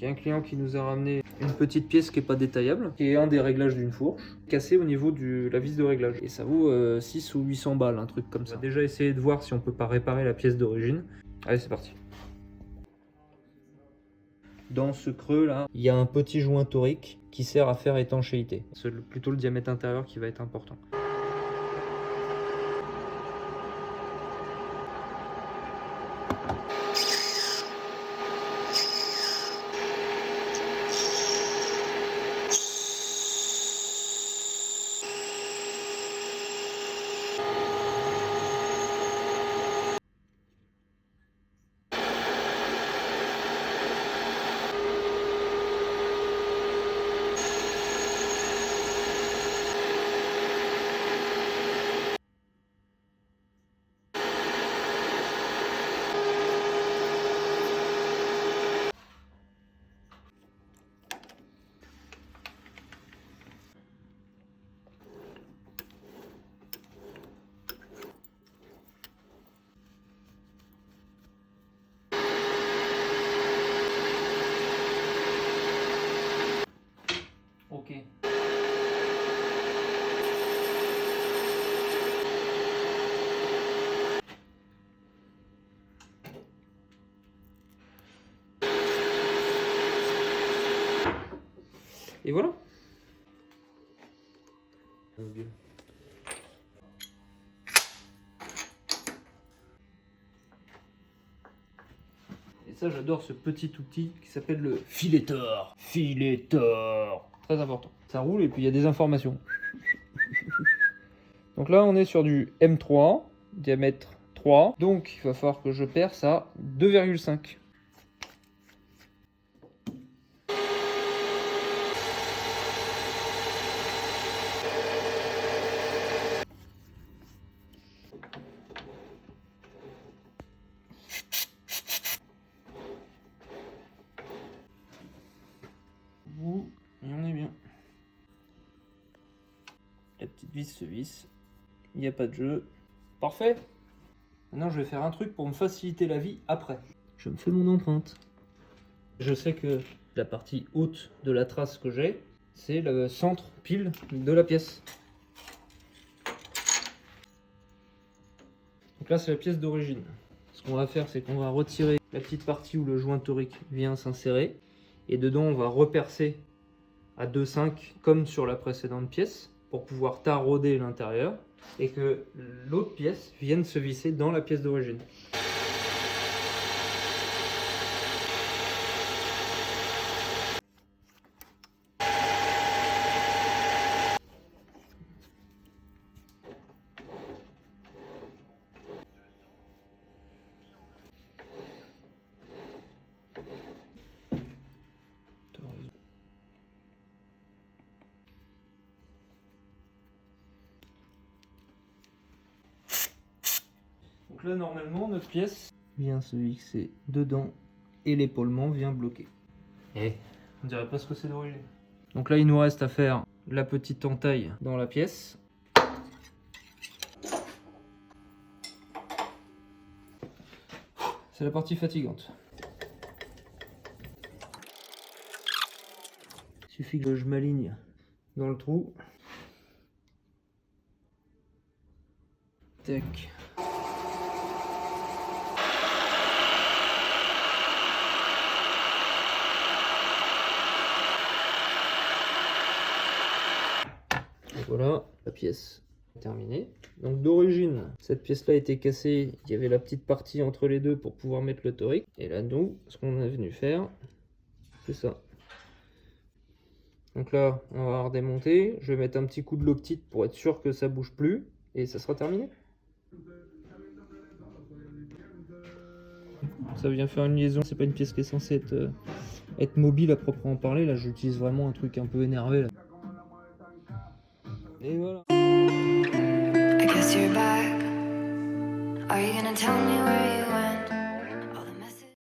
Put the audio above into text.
il y a un client qui nous a ramené une petite pièce qui n'est pas détaillable, qui est un des réglages d'une fourche, cassé au niveau de la vis de réglage. Et ça vaut 6 ou 800 balles, un truc comme ça. On va déjà essayer de voir si on peut pas réparer la pièce d'origine. Allez, c'est parti. Dans ce creux là, il y a un petit joint torique qui sert à faire étanchéité. C'est plutôt le diamètre intérieur qui va être important. Ok. Et voilà. Et ça, j'adore ce petit outil qui s'appelle le fileteur. Fileteur. Très important. Ça roule et puis il y a des informations. Donc là, on est sur du M3, diamètre 3. Donc, il va falloir que je perce à 2,5. Et on est bien. La petite vis se visse. Il n'y a pas de jeu. Parfait. Maintenant, je vais faire un truc pour me faciliter la vie après. Je me fais mon empreinte. Je sais que la partie haute de la trace que j'ai, c'est le centre pile de la pièce. Donc là, c'est la pièce d'origine. Ce qu'on va faire, c'est qu'on va retirer la petite partie où le joint torique vient s'insérer. Et dedans, on va repercer à 2,5 comme sur la précédente pièce pour pouvoir tarauder l'intérieur et que l'autre pièce vienne se visser dans la pièce d'origine. Donc là, normalement, notre pièce vient se fixer dedans et l'épaulement vient bloquer. Et on dirait pas ce que c'est d'origine. Donc là, il nous reste à faire la petite entaille dans la pièce. C'est la partie fatigante. Il suffit que je m'aligne dans le trou. Tac. Voilà, la pièce est terminée. Donc d'origine, cette pièce-là était cassée. Il y avait la petite partie entre les deux pour pouvoir mettre le torique. Et là, nous, ce qu'on est venu faire, c'est ça. Donc là, on va redémonter. Je vais mettre un petit coup de loctite pour être sûr que ça bouge plus. Et ça sera terminé. Ça vient faire une liaison. C'est pas une pièce qui est censée être mobile à proprement parler. Là, j'utilise vraiment un truc un peu énervé. Là. Et voilà. I guess you're back. Are you gonna tell me where you went?